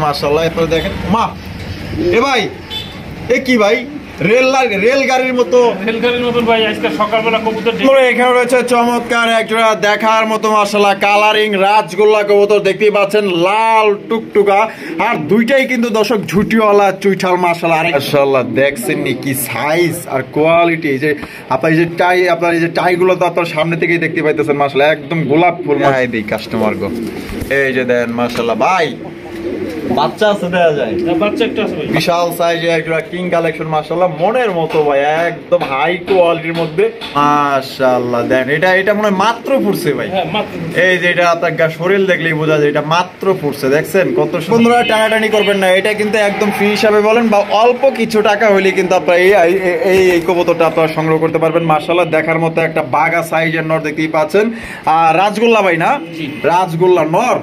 মাশাআল্লাহ এরপর দেখেন মা এ ভাই এ কি ভাই রেলগাড়ির মতো ভাই আজকে সকালবেলা কবুতর এখানে রয়েছে চমৎকার একটা দেখার মতো মাশাআল্লাহ কালারিং রাজগোল্লা কবুতর দেখতেই পাচ্ছেন লাল টুকটুকা আর দুইটাই কিন্তু দর্শক ঝুটিওয়ালা চুইঠাল মাশাআল্লাহ দেখছেন নি কি সাইজ আর কোয়ালিটি এই যে আপনার এই যে টাই গুলো তো আপনার সামনে থেকেই দেখতে পাইতেছেন মাশাআল্লাহ একদম গোলাপ ফুল মাই দেই কাস্টমার গো এই যে দেন মাশাআল্লাহ ভাই বাচ্চা আছে দেয়া যায় বাচ্চা একটা আছে ভাই বিশাল সাইজে একটা কিং কালেকশন মাশাআল্লাহ মনের মতো ভাই একদম হাই কোয়ালিটির মধ্যে মাশাআল্লাহ দেন এটা মনে হয় মাত্র ফুটছে ভাই হ্যাঁ মাত্র এই যে এটা আপনার শরীর দেখলেই বোঝা যায় এটা মাত্র ফুটছে দেখছেন কত সুন্দর টানাটানি করবেন না এটা কিন্তু একদম ফ্রি হিসাবে বলেন বা অল্প কিছু টাকা হইলে কিন্তু আপনারা এই কবুতরটা আপনারা সংগ্রহ করতে পারবেন মাশাআল্লাহ দেখার মতো একটা বাগা সাইজের নর দেখতেই পাচ্ছেন আর রাজগোল্লা ভাই না রাজগোল্লা নর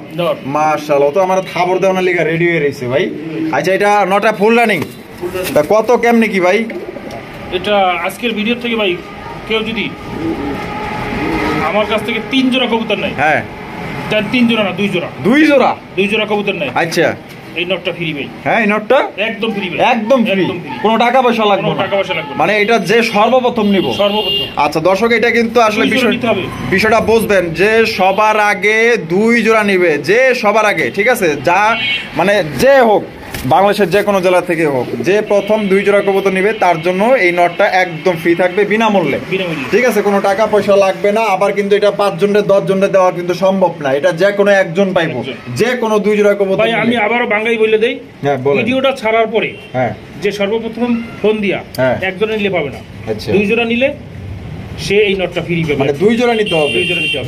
মাশাআল্লাহ তো আমার খাবার দেওয়ার লিগা রেডি হয়ে রয়েছে ভাই আচ্ছা এটা নটা ফুল রানিং তা কত কেমনে কি ভাই এটা আজকের ভিডিও থেকে ভাই কেউ যদি আমার কাছ থেকে 3 জোড়া কবুতর নাই হ্যাঁ 3 জোড়া না 2 জোড়া কবুতর নাই আচ্ছা এই নটটা ফ্রি ভাই হ্যাঁ এই নটটা একদম ফ্রি ভাই একদম ফ্রি কোনো টাকা পয়সা লাগবে না মানে এটা যে সর্বপ্রথম নিব আচ্ছা দর্শক এটা কিন্তু আসলে বিষয়টা বুঝবেন যে সবার আগে 2 জোড়া নিবে যে সবার আগে ঠিক আছে যা মানে যে হোক বাংলাদেশের যে কোনো জেলা থেকে হোক যে প্রথম 2 জোড়া কবুতর নিবে তার জন্য এই নটটা একদম ফ্রি থাকবে বিনামূল্যে ঠিক আছে কোনো টাকা পয়সা লাগবে না আবার কিন্তু এটা 5 জনের 10 জনের দেওয়া কিন্তু সম্ভব না এটা যে কোনো একজন পাইবো যে কোনো 2 জোড়া কবুতর ভাই আমি আবারো বাঙালি বলে দেই ভিডিওটা ছাড়ার পরে হ্যাঁ যে সর্বপ্রথম ফোন দিয়া একজনের নিলে পাবে না আচ্ছা 2 জোড়া নিলে সে এই নটটা ফ্রি পাবে মানে 2 জোড়া নিতে হবে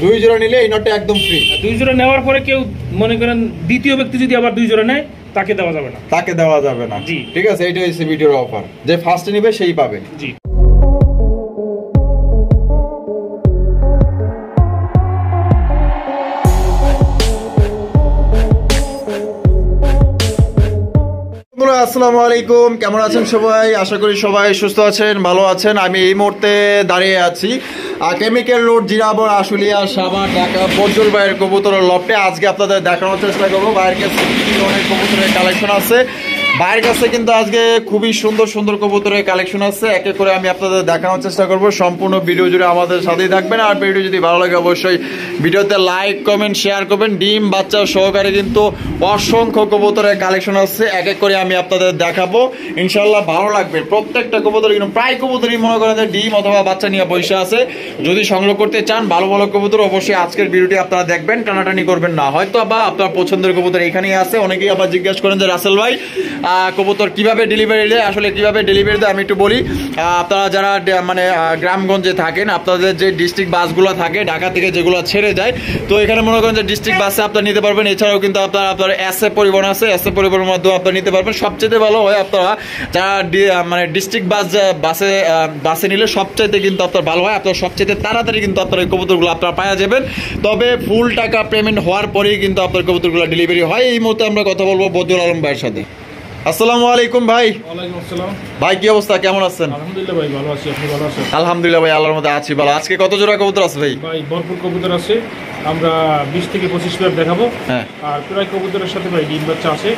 2 জোড়া নিলে এই নটটা একদম ফ্রি 2 জোড়া নেওয়ার পরে কেউ মনে করেন দ্বিতীয় ব্যক্তি যদি আবার 2 জোড়া নেয় তাকে দেওয়া যাবে না জি ঠিক আছে এইটা হচ্ছে ভিডিওর অফার যে ফার্স্টে নেবে সেই পাবে জি আসসালামু আলাইকুম কেমন আছেন সবাই আশা করি সবাই সুস্থ আছেন ভালো আছেন আমি এই মুহূর্তে দাঁড়িয়ে আছি কেমিক্যাল রোড জিরাবর আশুলিয়া সাভার ঢাকা ফজল ভাইয়ের কবুতরের লফটে আজকে আপনাদের দেখানোর চেষ্টা করবো ভাইয়ের কাছে অনেক কবুতরের কালেকশন আছে ভাইয়ের কাছে কিন্তু আজকে খুবই সুন্দর সুন্দর কবুতরের কালেকশন আছে এক এক করে আমি আপনাদের দেখানোর চেষ্টা করব সম্পূর্ণ ভিডিও জুড়ে আমাদের সাথেই থাকবেন আর ভিডিও যদি ভালো লাগে অবশ্যই ভিডিওতে লাইক কমেন্ট শেয়ার করবেন ডিম বাচ্চা সহকারে কিন্তু অসংখ্য কবুতরের কালেকশন আছে এক এক করে আমি আপনাদের দেখাবো ইনশাআল্লাহ ভালো লাগবে প্রত্যেকটা কবুতর কিন্তু প্রায় কবুতরই মনে করেন যে ডিম অথবা বাচ্চা নিয়ে বসে আছে যদি সংগ্রহ করতে চান ভালো ভালো কবুতর অবশ্যই আজকের ভিডিওটি আপনারা দেখবেন টানাটানি করবেন না হয়তো বা আপনার পছন্দের কবুতর এখানেই আছে অনেকেই আবার জিজ্ঞাসা করেন যে রাসেল ভাই কবুতর কিভাবে ডেলিভারি দেয় আসলে কিভাবে ডেলিভারি দেয় আমি একটু বলি আপনারা যারা মানে গ্রামগঞ্জে থাকেন আপনাদের যে ডিস্ট্রিক্ট বাসগুলো থাকে ঢাকা থেকে যেগুলো ছেড়ে যায় তো এখানে মনে করেন যে ডিস্ট্রিক্ট বাসে আপনারা নিতে পারবেন এছাড়াও কিন্তু আপনার এসএ পরিবহন আছে এসএ পরিবহনের মাধ্যমে আপনারা নিতে পারবেন সবচেয়ে ভালো হয় আপনারা যারা মানে ডিস্ট্রিক্ট বাসে নিলে সবচাইতে কিন্তু আপনার ভালো হয় আপনার সবচেয়ে তাড়াতাড়ি কিন্তু আপনার এই কবুতরগুলো আপনারা পাওয়া যাবেন তবে ফুল টাকা পেমেন্ট হওয়ার পরেই কিন্তু আপনার কবুতরগুলো ডেলিভারি হয় এই মুহূর্তে আমরা কথা বলবো বদিউল আলম ভাইয়ের সাথে আসসালামু আলাইকুম ভাই ওয়ালাইকুম আসসালাম ভাই কি অবস্থা কেমন আছেন আলহামদুলিল্লাহ ভাই ভালো আছি আপনি ভালো আছেন আলহামদুলিল্লাহ ভাই আল্লাহর মধ্যে আছি ভালো আজকে কত জোড়া কবুতর আছে ভাই ভাই ভরপুর কবুতর আছে আমরা 20 থেকে 25 পেয়ার দেখাবো হ্যাঁ আর প্রায় কবুতরের সাথে ভাই ডিম বাচ্চা আছে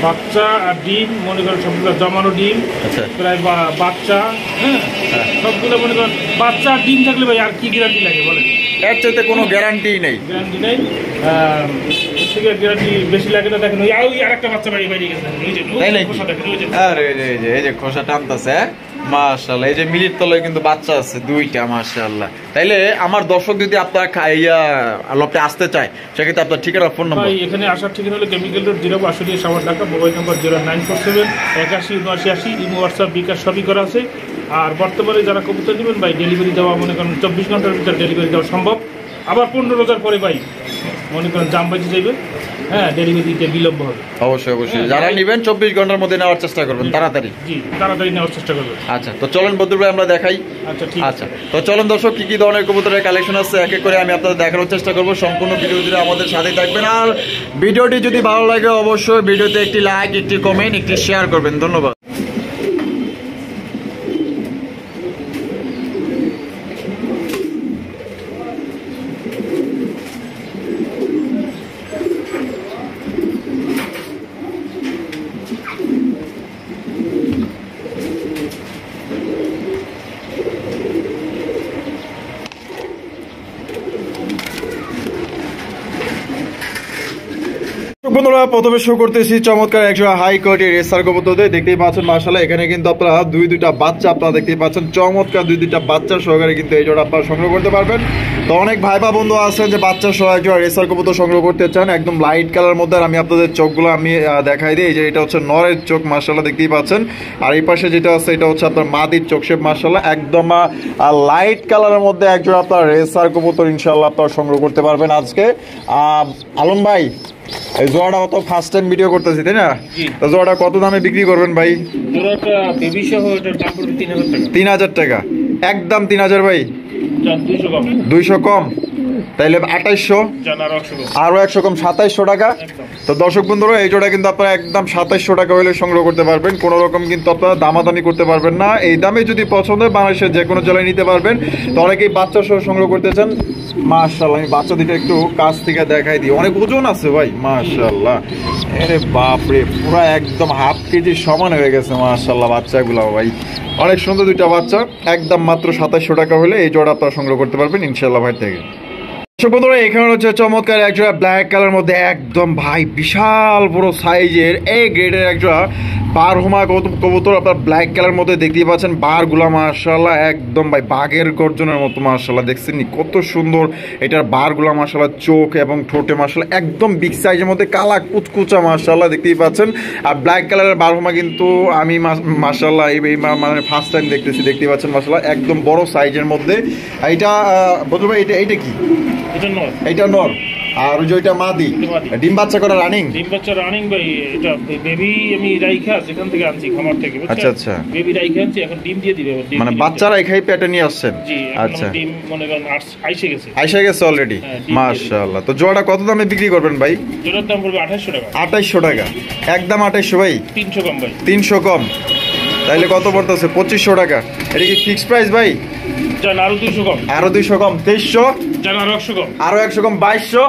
বাচ্চা আর ডিম মনে করেন সবগুলো জমানো ডিম আচ্ছা প্রায় বাচ্চা হ্যাঁ সবগুলো মনে করেন বাচ্চা ডিম থাকলে ভাই আর কি গ্যারান্টি লাগে বলেন এর চাইতে কোনো গ্যারান্টি নেই থেকে গ্যারান্টি বেশি লাগে না দেখেন ওই আরেকটা বাচ্চা বাড়ি বাইরে গেছে আরে এই যে খোসা টানতেছে মাশাআল্লাহ এই যে মিলির তলায় কিন্তু বাচ্চা আছে দুইটা মাশাআল্লাহ তাইলে আমার দর্শক যদি আপনারা খাইয়া লপটে আসতে চায় সেক্ষেত্রে আপনার ঠিকানা ফোন নাম্বার ভাই এখানে আসার ঠিকানা হলো chemical road Jirabo Ashulia Savar Dhaka mobile number 0947 81 imo WhatsApp bKash সবই করা আছে আর বর্তমানে যারা কবুতর নেবেন ভাই ডেলিভারি দেওয়া মনে করেন 24 ঘন্টার ভিতরে ডেলিভারি দেওয়া সম্ভব আবার 15 রোজার পরে ভাই মনে করেন জাম বাজি যাইবে হ্যাঁ ডেলিভারিতে বিলম্ব হবে। অবশ্যই অবশ্যই, যারা নেবেন 24 ঘন্টার মধ্যে নেওয়ার চেষ্টা করবেন, তাড়াতাড়ি। জি তাড়াতাড়ি নেওয়ার চেষ্টা করবেন। আচ্ছা, তো চলেন বদরুল ভাই আমরা দেখাই। আচ্ছা ঠিক আচ্ছা, তো চলেন দর্শক, কি কি ধরনের কবুতরের কালেকশন আছে এক এক করে আমি আপনাদের দেখানোর চেষ্টা করব। সম্পূর্ণ ভিডিও জুড়ে আমাদের সাথে থাকবেন, আর ভিডিওটি যদি ভালো লাগে অবশ্যই ভিডিওতে একটি লাইক, একটি কমেন্ট, একটি শেয়ার করবেন। ধন্যবাদ। বন্ধুরা, প্রথমে শো করতেছি চমৎকার একজন হাই কোয়ালিটি রেসার কবুতর। দেখতেই পাচ্ছেন মাশাআল্লাহ, এখানে কিন্তু আপনারা দুইটা বাচ্চা আপনারা দেখতেই পাচ্ছেন, চমৎকার দুইটা বাচ্চা সহকারে কিন্তু এই জোড়া আপনারা সংগ্রহ করতে পারবেন। তো অনেক ভাইবা বন্ধু আছেন যে বাচ্চা সহ একজন রেসার কবুতর সংগ্রহ করতে চান, একদম লাইট কালার মধ্যে। আর আমি আপনাদের চোখগুলো আমি দেখাই দিই, যে এটা হচ্ছে নরের চোখ মাশাআল্লাহ দেখতেই পাচ্ছেন, আর এই পাশে যেটা আছে এটা হচ্ছে আপনার মাদির চোখ শেপ মাশাআল্লাহ, একদম লাইট কালারের মধ্যে একজন আপনার রেসার কবুতর ইনশাআল্লাহ আপনারা সংগ্রহ করতে পারবেন আজকে। আলম ভাই, এই জোড়াটা তো ফার্স্ট টাইম ভিডিও করতেছি তাই না? তো জোড়াটা কত দামে বিক্রি করবেন ভাই? জোড়াটা বেবি সহ এটার দাম পড়বে 3000 টাকা। 3000 টাকা, একদম 3000 ভাই। 200 কম। 200 কম, তাইলে 2800, আরো 100 কম, 2700 টাকা। তো দর্শক বন্ধুরা, এই জোড়া কিন্তু আপনারা একদম 2700 টাকা হলে সংগ্রহ করতে পারবেন, কোনো রকম কিন্তু আপনারা দামাদামি করতে পারবেন না। এই দামে যদি পছন্দ হয় বাংলাদেশের যে কোনো জেলায় নিতে পারবেন। তো অনেকেই বাচ্চা সহ সংগ্রহ করতে চান, মাশাআল্লাহ আমি বাচ্চা দুটো একটু কাছ থেকে দেখাই দিই, অনেক ওজন আছে ভাই মাশাআল্লাহ। আরে বাপরে, পুরো একদম হাফ কেজি সমান হয়ে গেছে মাশাআল্লাহ বাচ্চাগুলো ভাই, অনেক সুন্দর দুইটা বাচ্চা। একদম মাত্র 2700 টাকা হলে এই জোড়া আপনারা সংগ্রহ করতে পারবেন ইনশাআল্লাহ ভাই থেকে। বন্ধুরা, এখানে হচ্ছে চমৎকার একটা ব্ল্যাক কালার মধ্যে একদম ভাই বিশাল বড় সাইজের এ গ্রেডের একটা বারহুমা কবুতর আপনার ব্ল্যাক কালার মধ্যে দেখতেই পাচ্ছেন। বারগুলা মাশাআল্লাহ একদম ভাই বাঘের গর্জনের মতো মাশাআল্লাহ, দেখছেন কত সুন্দর এটার বারগুলা মাশাআল্লাহ, চোখ এবং ঠোঁটে মাশাআল্লাহ একদম বিগ সাইজের মধ্যে কালা কুচকুচা মাশাআল্লাহ দেখতেই পাচ্ছেন। আর ব্ল্যাক কালারের বারহুমা কিন্তু আমি মাশাআল্লাহ এই মানে ফার্স্ট টাইম দেখতেছি, দেখতেই পাচ্ছেন মাশাআল্লাহ একদম বড় সাইজের মধ্যে। এটা বলতে ভাই এটা কি? এটা নর, আর ওই যে ওইটা মাদি। ডিম বাচ্চা করা রানিং? ডিম বাচ্চা রানিং ভাই, এটা বেবি আমি রাইখা যেখান থেকে আনছি খামার থেকে। আচ্ছা আচ্ছা, বেবি রাইখা আনছি, এখন ডিম দিয়ে দিবে। মানে বাচ্চারা এখাই পেটে নিয়ে আসছেন? জি, আচ্ছা, ডিম মনে করেন আইসে গেছে অলরেডি মাশাআল্লাহ। তো জোড়াটা কত দামে বিক্রি করবেন ভাই? জোড়ার দাম পড়বে 2800 টাকা। 2800 টাকা, একদম 2800 ভাই। 300 কম ভাই। 300 কম, তাইলে কত পড়তেছে? 2500 টাকা। এটা কি ফিক্সড প্রাইস ভাই? আরো 200 কম। আরো 200 কম, 2300। আরো 100 কম। আরো 100 কম, 2200।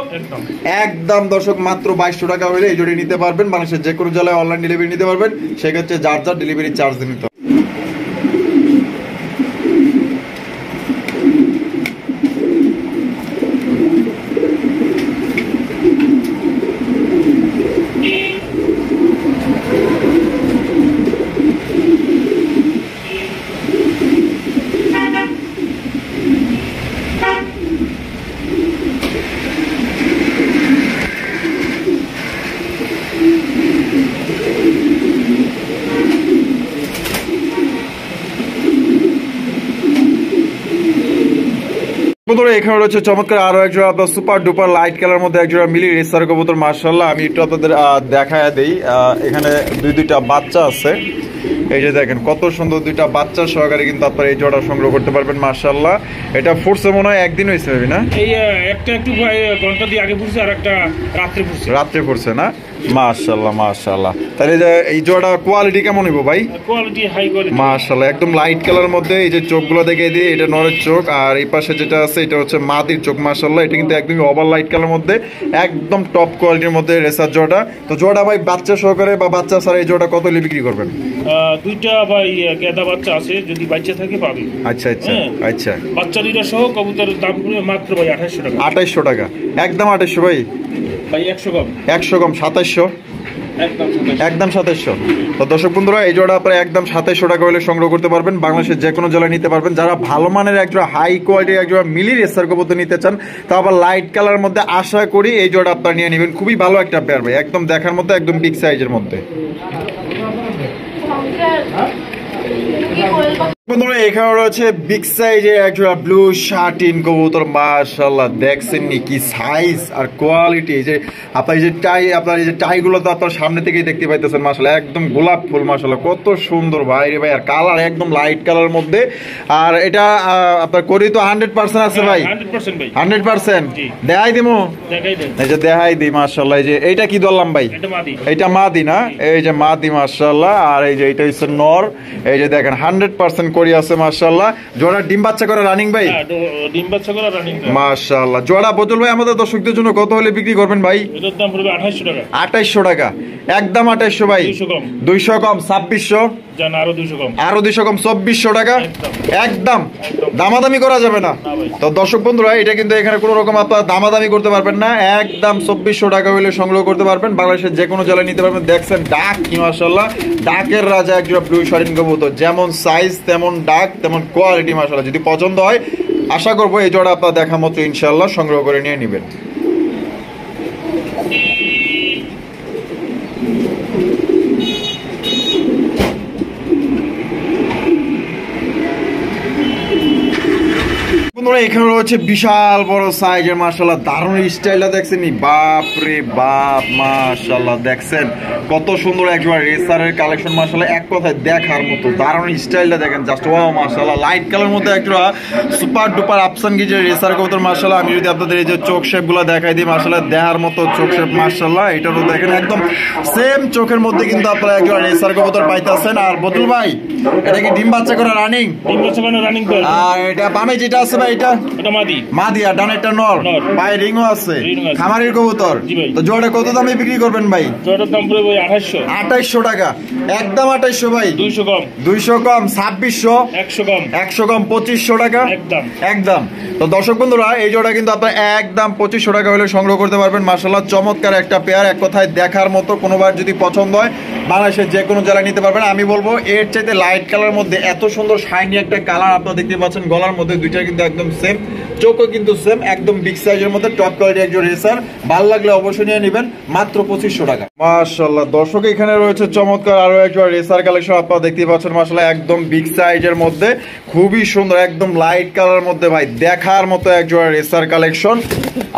একদম দর্শক মাত্র 2200 টাকা হলে এই জোড়ি নিতে পারবেন। বাংলাদেশের যে কোনো জেলায় অনলাইন ডেলিভারি নিতে পারবেন, সেক্ষেত্রে যার যার ডেলিভারি চার্জ নিতে হবে। বন্ধুরা, এখানে রয়েছে চমৎকার আরো একজোড়া আপনার সুপার ডুপার লাইট কালার মধ্যে একজোড়া মিলি রেসার কবুতর মাশাআল্লাহ। আমি একটু আপনাদের দেখায় দেই, এখানে দুইটা বাচ্চা আছে। এই যে দেখেন কত সুন্দর দুইটা বাচ্চা সহকারে কিন্তু আপনারা এই জোড়া সংগ্রহ করতে পারবেন মাশাআল্লাহ। এটা ফুটছে মনে হয় একদিন হয়েছে না? এই একটা একটু ঘন্টা দিয়ে আগে ফুটছে, আর একটা রাত্রে ফুটছে না? মাশাআল্লাহ মাশাআল্লাহ। তাহলে যে এই জোড়া কোয়ালিটি কেমন হইব ভাই? কোয়ালিটি হাই কোয়ালিটি মাশাআল্লাহ, একদম লাইট কালার মধ্যে। এই যে চোখগুলো দেখে দিই, এটা নরের চোখ, আর এই পাশে যেটা আছে এটা হচ্ছে মাদির চোখ মাশাআল্লাহ। এটা কিন্তু একদমই ওভার লাইট কালার মধ্যে, একদম টপ কোয়ালিটির মধ্যে রেসার জোড়া। তো জোড়া ভাই বাচ্চা সহকারে বা বাচ্চা ছাড়া এই জোড়া কত হলে বিক্রি করবেন? দুইটা ভাই গেদা বাচ্চা আছে, যদি বাচ্চা থাকে পাবে। আচ্ছা আচ্ছা আচ্ছা, বাচ্চা দুইটা সহ কবুতরের দাম পড়বে মাত্র ভাই 2800 টাকা। 2800 টাকা, একদম 2800 ভাই। 100 কম। 100 কম, 2700। একদম 2700। তো দর্শক বন্ধুরা, এই জোড়া আপনারা একদম 2700 টাকা হলে সংগ্রহ করতে পারবেন। বাংলাদেশের যে কোনো জেলায় নিতে পারবেন। যারা ভালো মানের একজোড়া হাই কোয়ালিটির একজোড়া মিলি রেসার কবুতর নিতে চান, তা আবার লাইট কালার মধ্যে, আশা করি এই জোড়া আপনারা নিয়ে নেবেন। খুবই ভালো একটা পেয়ার ভাই, একদম দেখার মধ্যে, একদম বিগ সাইজের মধ্যে। বন্ধুরা এখানে রয়েছে বিগ সাইজের একটা ব্লু শার্টিন কবুতর। মাশাআল্লাহ দেখছেন নি কি সাইজ আর কোয়ালিটি। যে আপনার যে টাই, আপনার এই যে টাইগুলো তো আপনার সামনে থেকেই দেখতে পাইতেছেন। মাশাআল্লাহ একদম গোলাপ ফুল, মাশাআল্লাহ কত সুন্দর ভাই রে ভাই। আর কালার একদম লাইট কালার মধ্যে। আর এটা আপনার করি তো 100% আছে ভাই, 100% ভাই, 100%। দেখাই দিমু, এই যে দেখাই দিই। মাশাআল্লাহ এই যে এইটা কি ধরলাম ভাই, এটা মাদি না, এই যে মাদি মাশাআল্লাহ। আর এই যে এটা হচ্ছে নর, এই যে দেখেন 100% করি আছে মাশাআল্লাহ। জোড়া ডিম বাচ্চা করে রানিং ভাই, ডিম বাচ্চা করে রানিং মাশাআল্লাহ। জোড়া বদল ভাই আমাদের দর্শকদের জন্য কত হলে বিক্রি করবেন ভাই? এটার দাম পড়বে 2800 টাকা। 2800 টাকা, একদম 2800 ভাই। 200 কম 2600, জান আরো 200 কম, আরো 200 কম 2400 টাকা, একদম দামাদামি করা যাবে না। তো দর্শক বন্ধুরা এটা কিন্তু এখানে কোনো রকম আপনারা দামাদামি করতে পারবেন না, একদম 2400 টাকা হলে সংগ্রহ করতে পারবেন। বাংলাদেশের যে কোনো জেলায় নিতে পারবেন। দেখছেন ডাক কি মাশাআল্লাহ, ডাকের রাজা একজোড়া ব্লু শার্টিন কবুতর। যেমন সাইজ তেমন ডাক তেমন কোয়ালিটি মাশাআল্লাহ। যদি পছন্দ হয় আশা করবো এই জোড়া আপনারা দেখা মতো ইনশাআল্লাহ সংগ্রহ করে নিয়ে নেবেন। এখানে রয়েছে বিশাল বড় সাইজের মাশাআল্লাহ দারুণ স্টাইলটা দেখছেন নি, বাপ রে বাপ মাশাআল্লাহ। দেখছেন কত সুন্দর একবার রেসারের কালেকশন মাশাআল্লাহ, এক কথায় দেখার মতো দারুণ স্টাইলটা দেখেন জাস্ট ওয়াও মাশাআল্লাহ। লাইট কালার মধ্যে একটা সুপার ডুপার আফসান গিজের রেসার কবুতর মাশাআল্লাহ। আমি যদি আপনাদের এই যে চোখ শেপগুলো দেখাই দিই মাশাআল্লাহ, দেখার মতো চোখ শেপ মাশাআল্লাহ। এটারও দেখেন একদম সেম চোখের মধ্যে কিন্তু আপনারা একবার রেসার কবুতর পাইতেছেন। আর বদুল ভাই এটা কি ডিম বাচ্চা করে রানিং? ডিম বাচ্চা করে রানিং তো। আর এটা বামে যেটা আছে ভাই এটা মাদি, মাদি। আর ডানে একটা নর, পায়ে রিংও আছে, খামারের কবুতর। তো জোড়া কত দামে বিক্রি করবেন ভাই? জোড়ার দাম পড়বে 2800, 2800 টাকা, একদম 2800 ভাই। 200 কম, 200 কম 2600, 100 কম, 100 কম 2500 টাকা, একদম একদম। তো দর্শক বন্ধুরা এই জোড়া কিন্তু আপনারা একদম 2500 টাকা হলে সংগ্রহ করতে পারবেন। মাশাআল্লাহ চমৎকার একটা পেয়ার, এক কথায় দেখার মতো। কোনোবার যদি পছন্দ হয় বাংলাদেশের যে কোনো জেলায় নিতে পারবেন। আমি বলবো এর চাইতে লাইট কালার মধ্যে এত সুন্দর শাইনি একটা কালার আপনারা দেখতে পাচ্ছেন। গলার মধ্যে দুইটা কিন্তু একদম সেম, চোখও কিন্তু সেম, একদম বিগ সাইজের মধ্যে টপ কোয়ালিটি একজন রেসার। ভালো লাগলে অবশ্যই নিয়ে নেবেন, মাত্র 2500 টাকা। মাশাআল্লাহ দর্শক এখানে রয়েছে চমৎকার আরো একজন রেসার কালেকশন আপনারা দেখতে পাচ্ছেন মাশাআল্লাহ, একদম বিগ সাইজের মধ্যে খুবই সুন্দর, একদম লাইট কালার মধ্যে ভাই দেখার মতো একজন রেসার কালেকশন।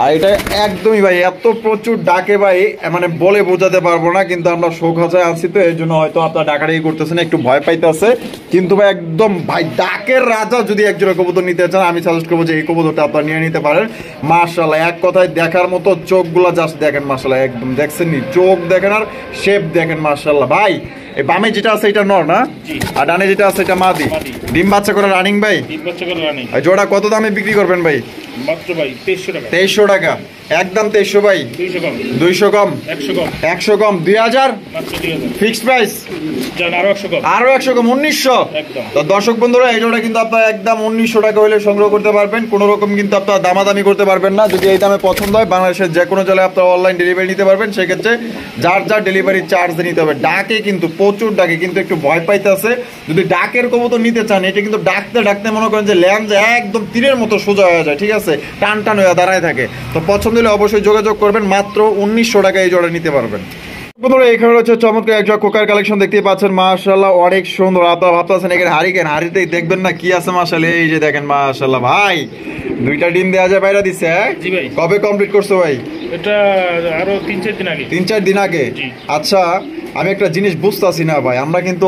আর এটা একদমই ভাই এত প্রচুর ডাকে ভাই, মানে বলে বোঝাতে পারবো না। কিন্তু আমরা শোকাচায় আছি তো এই জন্য হয়তো আপনারা ডাকাডাকি করতেছেন, একটু ভয় পাইতেছে। কিন্তু ভাই একদম ভাই ডাকের রাজা যদি একজোড়া কবুতর নিতে চান আমি সাজেস্ট করবো যে এই কবুতরটা আপনারা নিয়ে নিতে পারেন। মাশাআল্লাহ এক কথায় দেখার মতো, চোখগুলা জাস্ট দেখেন মাশাআল্লাহ, একদম দেখছেন নি চোখ দেখেন আর শেপ দেখেন মাশাআল্লাহ। ভাই এই বামে যেটা আছে এটা নর না, আর ডানে যেটা আছে এটা মাদি। ডিম বাচ্চা করে রানিং ভাই, ডিম বাচ্চা করে রানিং। জোড়া কত দামে বিক্রি করবেন ভাই? মাত্র ভাই 2300 টাকা। 2300 টাকা, একদম 2300 ভাই। 200 কম, 200 কম, 100 কম, 100 কম 2000, মাত্র 2000 ফিক্সড প্রাইস। জান আরো 100 কম, আরো 100 কম 1900। একদম। তো দর্শক বন্ধুরা এই জোড়া কিন্তু আপনারা একদম 1900 টাকা হলে সংগ্রহ করতে পারবেন। কোনো রকম কিন্তু আপনারা দামাদামি করতে পারবেন না। যদি এই দামে পছন্দ হয় বাংলাদেশের যে কোনো জেলায় আপনারা অনলাইন ডেলিভারি নিতে পারবেন। সেক্ষেত্রে যার যার ডেলিভারি চার্জ নিতে হবে। ডাকে কিন্তু প্রচুর ডাকে, কিন্তু একটু ভয় পাইতেছে। যদি ডাকের কবুতর নিতে চান এটা কিন্তু ডাকতে ডাকতে মনে করেন যে ল্যান্ড একদম তীরের মতো সোজা হয়ে যায়, ঠিক আছে, টান টান হয়ে দাঁড়ায় থাকে। তো পছন্দ হলে অবশ্যই যোগাযোগ করবেন, মাত্র 1900 টাকা এই জোড়া নিতে পারবেন। বন্ধুরা এখানে হচ্ছে চমৎকার একটা কোকার কালেকশন দেখতে পাচ্ছেন মাশাআল্লাহ, অনেক সুন্দর। আপনারা ভাবতেছেন এখানে হারিকেন, হারিতেই দেখবেন না কি আছে মাশাআল্লাহ। এই যে দেখেন মাশাআল্লাহ ভাই দুইটা ডিম দেওয়া যায় বাইরে দিচ্ছে। জি ভাই। কবে কমপ্লিট করছো ভাই? এটা আরো 3-4 দিন আগে। 3-4 দিন আগে। আচ্ছা আমি একটা জিনিস বুঝতেছি না ভাই, আমরা কিন্তু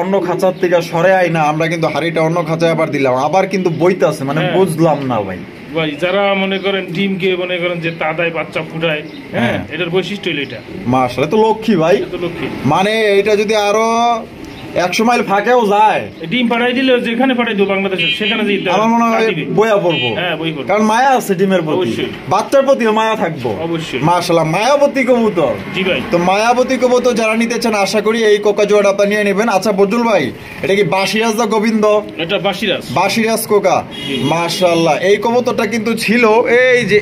অন্য খাঁচার থেকে সরে আই না, আমরা কিন্তু হাড়িটা অন্য খাঁচায় আবার দিলাম, আবার কিন্তু বইতাছে, মানে বুঝলাম না ভাই। ভাই যারা মনে করেন ডিমকে মনে করেন যে তাদায় বাচ্চা ফুটায়, হ্যাঁ এটার বৈশিষ্ট্য হলো এটা। মাশাআল্লাহ তো লক্ষ্মী ভাই, তো লক্ষ্মী। মানে এটা যদি আরো 100 মাইল ফাঁকেও যায় ডিম পাঠাই দিলে যেখানে পাঠাই দেবো বাংলাদেশে সেখানে আমার মনে হয় বইয়া পড়বো। হ্যাঁ বই পড়বো, কারণ মায়া আছে ডিমের প্রতি, বাচ্চার প্রতিও মায়া থাকবো অবশ্যই। মাশাআল্লাহ মায়াবতী কবুতর। জি ভাই। তো মায়াবতী কবুতর যারা নিতে চান আশা করি এই কোকা জোড়া আপনারা নিয়ে নেবেন। আচ্ছা বজুল ভাই এটা কি বাসিরাজ দা গোবিন্দ? এটা বাসিরাজ, বাসিরাজ কোকা। মাশাআল্লাহ এই কবুতরটা কিন্তু ছিল এই যে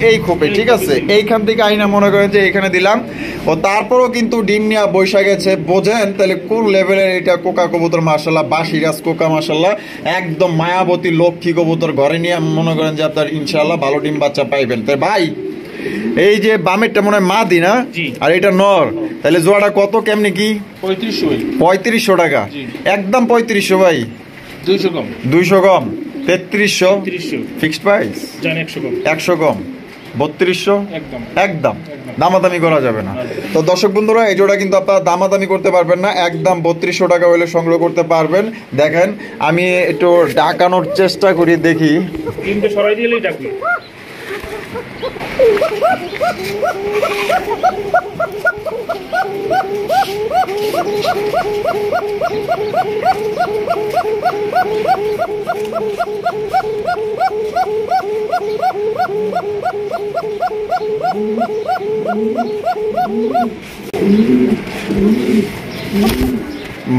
এই খোপে, ঠিক আছে, এইখান থেকে আইনা মনে করেন যে এখানে দিলাম। ও তারপরও কিন্তু ডিম নিয়ে বৈশা গেছে, বোঝেন তাহলে কোন লেভেলের এটা কোকা কবুতর। মাশাআল্লাহ বাসিরাজ কোকা মাশাআল্লাহ একদম মায়াবতী লক্ষ্মী কবুতর। ঘরে নিয়ে মনে করেন যে আপনার ইনশাআল্লাহ ভালো ডিম বাচ্চা পাইবেন। তাই ভাই এই যে বামেরটা মনে হয় মাদি না, আর এটা নর, তাহলে জোড়াটা কত কেমনি কি? 3500 টাকা। একদম 3500 ভাই, 200 কম, 3300 ফিক্সড প্রাইস, 100 কম, 3200 একদম দামাদামি করা যাবে না। তো দর্শক বন্ধুরা, এই জোড়া কিন্তু আপনারা দামাদামি করতে পারবেন না, একদম 3200 টাকা হলে সংগ্রহ করতে পারবেন। দেখেন আমি একটু ডাকানোর চেষ্টা করি, দেখি সরাই দিলেই ডাকবে।